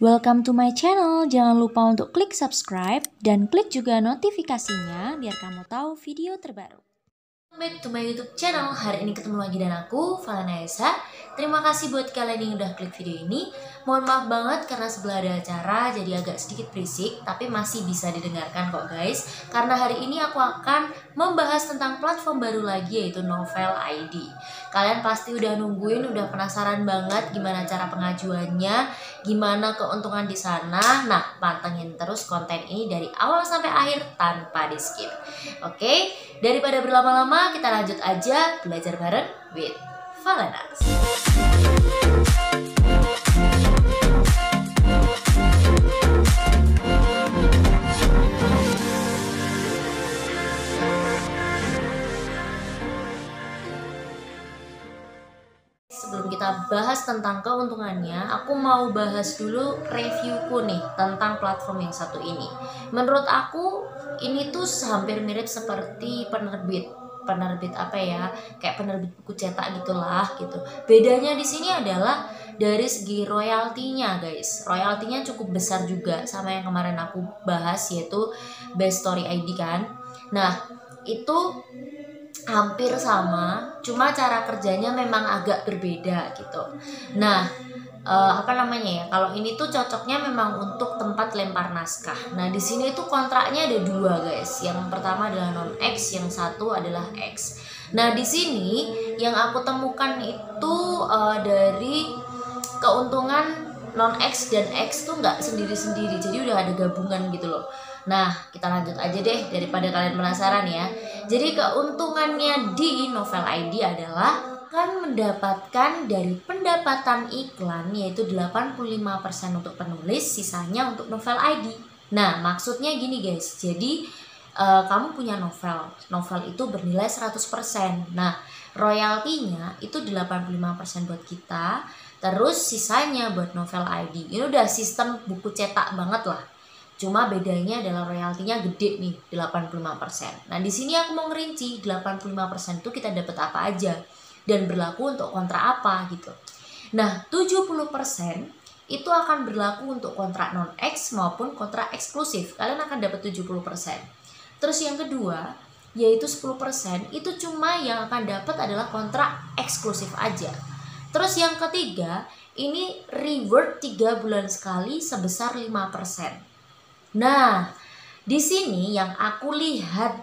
Welcome to my channel. Jangan lupa untuk klik subscribe dan klik juga notifikasinya biar kamu tahu video terbaru. Welcome back to my YouTube channel. Hari ini ketemu lagi dengan aku, Valana Esa. Terima kasih buat kalian yang udah klik video ini. Mohon maaf banget karena sebelah ada acara jadi agak sedikit berisik, tapi masih bisa didengarkan kok guys. Karena hari ini aku akan membahas tentang platform baru lagi yaitu Novel ID. Kalian pasti udah nungguin, udah penasaran banget gimana cara pengajuannya, gimana keuntungan di sana. Nah, pantengin terus konten ini dari awal sampai akhir tanpa di skip. Oke, daripada berlama-lama kita lanjut aja belajar bareng with Valana. Sebelum kita bahas tentang keuntungannya, aku mau bahas dulu reviewku nih tentang platform yang satu ini. Menurut aku ini tuh hampir mirip seperti penerbit apa ya, kayak penerbit buku cetak gitulah gitu. Bedanya di sini adalah dari segi royaltinya guys. Royaltinya cukup besar juga sama yang kemarin aku bahas yaitu Best Story ID kan. Nah itu hampir sama, cuma cara kerjanya memang agak berbeda gitu. Nah, apa namanya ya? Kalau ini tuh cocoknya memang untuk tempat lempar naskah. Nah, di sini tuh kontraknya ada dua guys. Yang pertama adalah non-X, yang satu adalah X. Nah, di sini yang aku temukan itu dari keuntungan non-X dan X tuh nggak sendiri-sendiri, jadi udah ada gabungan gitu loh. Nah, kita lanjut aja deh daripada kalian penasaran ya. Jadi keuntungannya di Novel ID adalah akan mendapatkan dari pendapatan iklan yaitu 85% untuk penulis, sisanya untuk Novel ID. Nah, maksudnya gini guys. Jadi kamu punya novel itu bernilai 100%. Nah, royaltinya itu 85% buat kita, terus sisanya buat Novel ID. Ini udah sistem buku cetak banget lah. Cuma bedanya adalah royaltinya gede nih, 85%. Nah, di sini aku mau ngerinci 85% itu kita dapat apa aja dan berlaku untuk kontrak apa gitu. Nah, 70% itu akan berlaku untuk kontrak non-X maupun kontrak eksklusif. Kalian akan dapat 70%. Terus yang kedua, yaitu 10% itu cuma yang akan dapat adalah kontrak eksklusif aja. Terus yang ketiga, ini reward 3 bulan sekali sebesar 5%. Nah, di sini yang aku lihat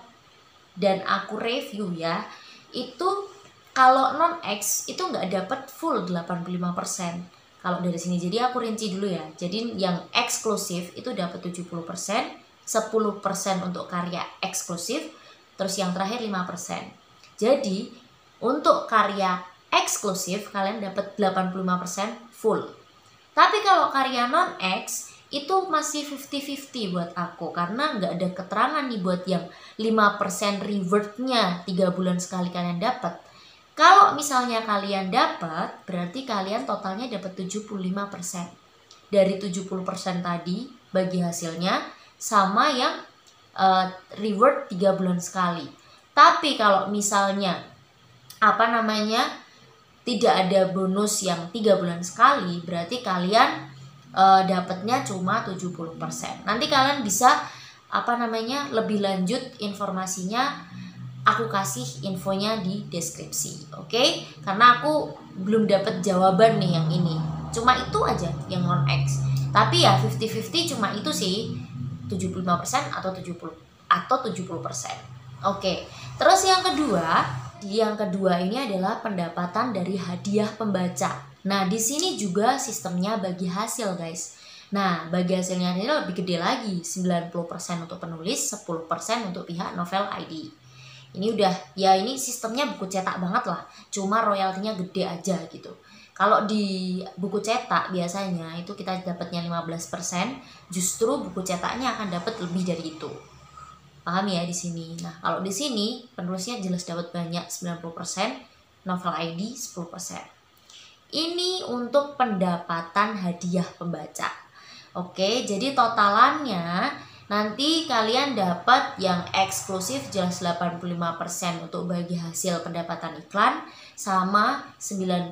dan aku review ya, itu kalau non-X itu nggak dapat full 85%. Kalau dari sini, jadi aku rinci dulu ya. Jadi yang eksklusif itu dapat 70%, 10% untuk karya eksklusif, terus yang terakhir 5%. Jadi, untuk karya eksklusif kalian dapat 85% full. Tapi kalau karya non-X itu masih 50-50 buat aku, karena nggak ada keterangan nih buat yang 5% rewardnya 3 bulan sekali kalian dapat. Kalau misalnya kalian dapat, berarti kalian totalnya dapat 75%. Dari 70% tadi bagi hasilnya sama yang reward 3 bulan sekali. Tapi kalau misalnya tidak ada bonus yang 3 bulan sekali, berarti kalian dapatnya cuma 70%. Nanti kalian bisa lebih lanjut informasinya, aku kasih infonya di deskripsi. Oke? Karena aku belum dapat jawaban nih yang ini. Cuma itu aja yang non-X. Tapi ya 50-50 cuma itu sih. 75% atau 70%. Oke. Terus yang kedua ini adalah pendapatan dari hadiah pembaca. Nah, di sini juga sistemnya bagi hasil, guys. Nah, bagi hasilnya ini lebih gede lagi, 90% untuk penulis, 10% untuk pihak Novel ID. Ini udah, ya ini sistemnya buku cetak banget lah, cuma royaltinya gede aja gitu. Kalau di buku cetak biasanya itu kita dapatnya 15%, justru buku cetaknya akan dapat lebih dari itu. Paham ya di sini? Nah, kalau di sini penulisnya jelas dapat banyak, 90%, Novel ID 10%. Ini untuk pendapatan hadiah pembaca. Oke, jadi totalannya Nanti kalian dapat yang eksklusif jelas 85% untuk bagi hasil pendapatan iklan, sama 90%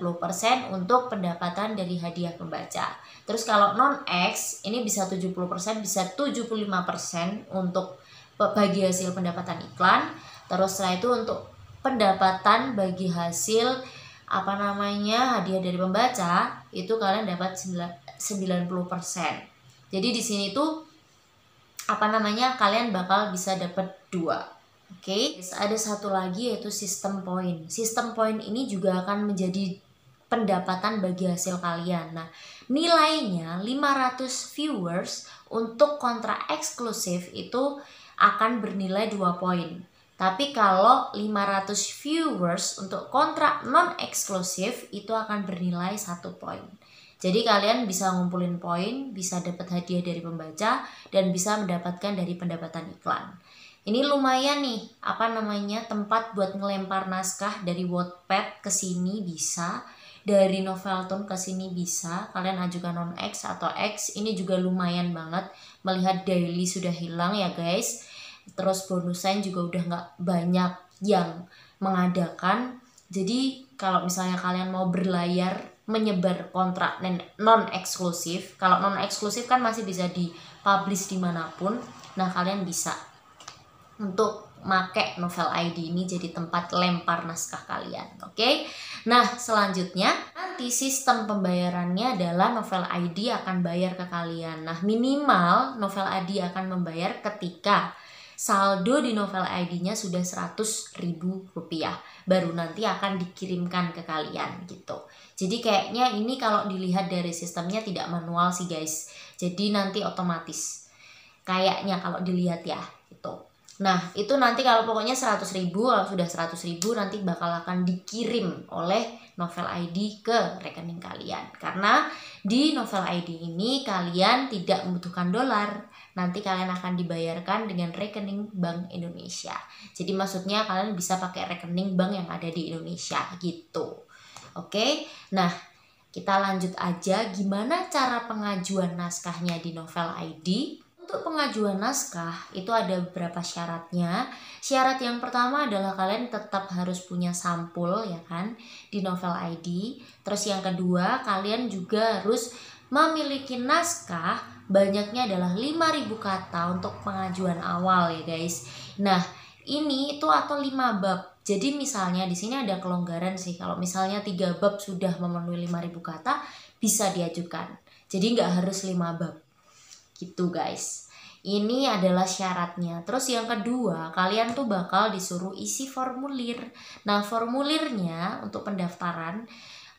untuk pendapatan dari hadiah pembaca. Terus kalau non-X ini bisa 70%, bisa 75% untuk bagi hasil pendapatan iklan. Terus setelah itu untuk pendapatan bagi hasil hadiah dari pembaca itu kalian dapat 90%. Jadi di sini tuh kalian bakal bisa dapat 2. Oke, ada satu lagi yaitu sistem poin. Sistem poin ini juga akan menjadi pendapatan bagi hasil kalian. Nah, nilainya 500 viewers untuk kontrak eksklusif itu akan bernilai 2 poin. Tapi kalau 500 viewers untuk kontrak non eksklusif itu akan bernilai 1 poin. Jadi kalian bisa ngumpulin poin, bisa dapat hadiah dari pembaca, dan bisa mendapatkan dari pendapatan iklan. Ini lumayan nih, tempat buat ngelempar naskah dari Wattpad ke sini bisa, dari Novelton ke sini bisa. Kalian ajukan non-X atau X, ini juga lumayan banget. Melihat daily sudah hilang ya guys. Terus bonusan juga udah nggak banyak yang mengadakan. Jadi kalau misalnya kalian mau berlayar menyebar kontrak non eksklusif, kalau non eksklusif kan masih bisa dipublish dimanapun. Nah kalian bisa untuk make Novel ID ini jadi tempat lempar naskah kalian. Oke. Nah selanjutnya nanti sistem pembayarannya adalah Novel ID akan bayar ke kalian. Nah minimal Novel ID akan membayar ketika saldo di Novel ID-nya sudah Rp100.000, baru nanti akan dikirimkan ke kalian gitu. Jadi kayaknya ini kalau dilihat dari sistemnya tidak manual sih guys. Jadi nanti otomatis. Kayaknya kalau dilihat ya gitu. Nah itu nanti kalau pokoknya 100.000, kalau sudah 100.000 nanti bakal akan dikirim oleh Novel ID ke rekening kalian. Karena di Novel ID ini kalian tidak membutuhkan dolar. Nanti kalian akan dibayarkan dengan rekening Bank Indonesia. Jadi maksudnya kalian bisa pakai rekening bank yang ada di Indonesia gitu. Oke, nah kita lanjut aja gimana cara pengajuan naskahnya di Novel ID. Untuk pengajuan naskah itu ada beberapa syaratnya. Syarat yang pertama adalah kalian tetap harus punya sampul ya kan di Novel ID. Terus yang kedua kalian juga harus memiliki naskah banyaknya adalah 5.000 kata untuk pengajuan awal ya guys. Nah ini itu atau 5 bab. Jadi misalnya di sini ada kelonggaran sih. Kalau misalnya 3 bab sudah memenuhi 5.000 kata bisa diajukan. Jadi nggak harus 5 bab. Gitu guys. Ini adalah syaratnya. Terus yang kedua, kalian tuh bakal disuruh isi formulir. Nah, formulirnya untuk pendaftaran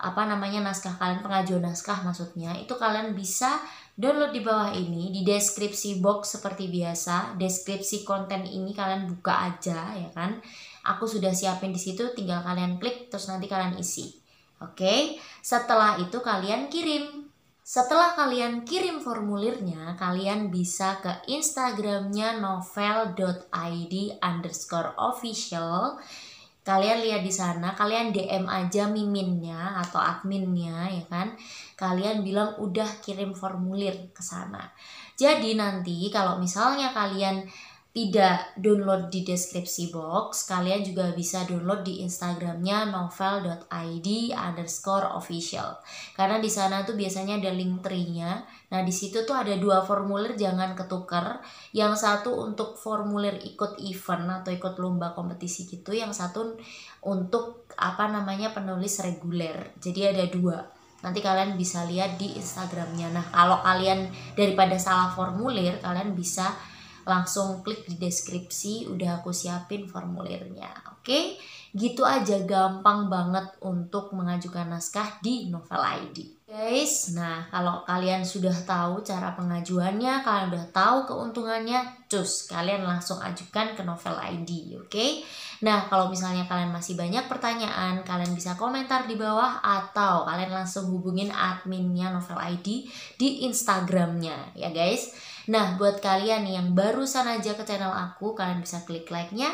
naskah kalian, pengajuan naskah maksudnya, itu kalian bisa download di bawah ini di deskripsi box seperti biasa. Deskripsi konten ini kalian buka aja ya kan. Aku sudah siapin di situ, tinggal kalian klik terus nanti kalian isi. Oke, setelah itu kalian kirim. Setelah kalian kirim formulirnya, kalian bisa ke Instagramnya novel.id_official. Kalian lihat di sana, kalian DM aja miminnya atau adminnya ya kan. Kalian bilang udah kirim formulir ke sana. Jadi nanti kalau misalnya kalian tidak download di deskripsi box, kalian juga bisa download di Instagramnya novel.id_official. Karena di sana tuh biasanya ada link tree-nya. Nah di situ tuh ada 2 formulir, jangan ketukar. Yang satu untuk formulir ikut event atau ikut lomba kompetisi gitu. Yang satu untuk penulis reguler. Jadi ada 2. Nanti kalian bisa lihat di Instagramnya. Nah kalau kalian daripada salah formulir, kalian bisa langsung klik di deskripsi, udah aku siapin formulirnya. Oke, gitu aja, gampang banget untuk mengajukan naskah di Novel ID. Guys, nah kalau kalian sudah tahu cara pengajuannya, kalian udah tahu keuntungannya, cus, kalian langsung ajukan ke Novel ID, oke? Nah, kalau misalnya kalian masih banyak pertanyaan, kalian bisa komentar di bawah atau kalian langsung hubungin adminnya Novel ID di Instagramnya, ya guys. Nah, buat kalian yang barusan aja ke channel aku, kalian bisa klik like-nya,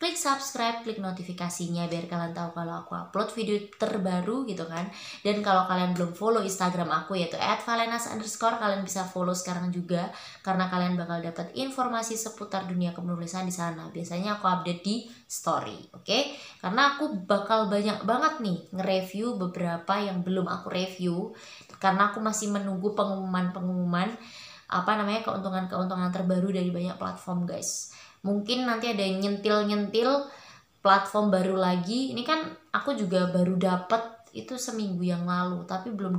klik subscribe, klik notifikasinya biar kalian tahu kalau aku upload video terbaru gitu kan. Dan kalau kalian belum follow Instagram aku yaitu @valenas_, kalian bisa follow sekarang juga karena kalian bakal dapat informasi seputar dunia kepenulisan di sana. Biasanya aku update di story, oke? Karena aku bakal banyak banget nih nge-review beberapa yang belum aku review karena aku masih menunggu pengumuman keuntungan-keuntungan terbaru dari banyak platform, guys. Mungkin nanti ada yang nyentil platform baru lagi. Ini kan aku juga baru dapet itu seminggu yang lalu, tapi belum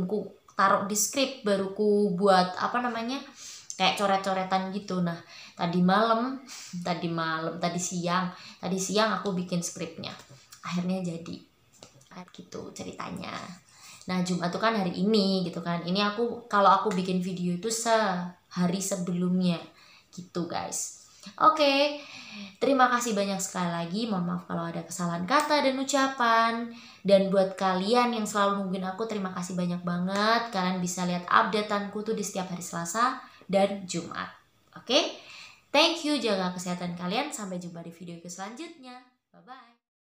ku taruh di script, baru ku buat kayak coret-coretan gitu. Nah, tadi siang aku bikin skripnya. Akhirnya jadi gitu ceritanya. Nah, Jumat itu kan hari ini gitu kan. Ini kalau aku bikin video itu sehari sebelumnya gitu, guys. Oke, terima kasih banyak sekali lagi. Mohon maaf kalau ada kesalahan kata dan ucapan. Dan buat kalian yang selalu nungguin aku, terima kasih banyak banget. Kalian bisa lihat updateanku tuh di setiap hari Selasa dan Jumat. Oke, thank you, jaga kesehatan kalian. Sampai jumpa di video selanjutnya. Bye-bye.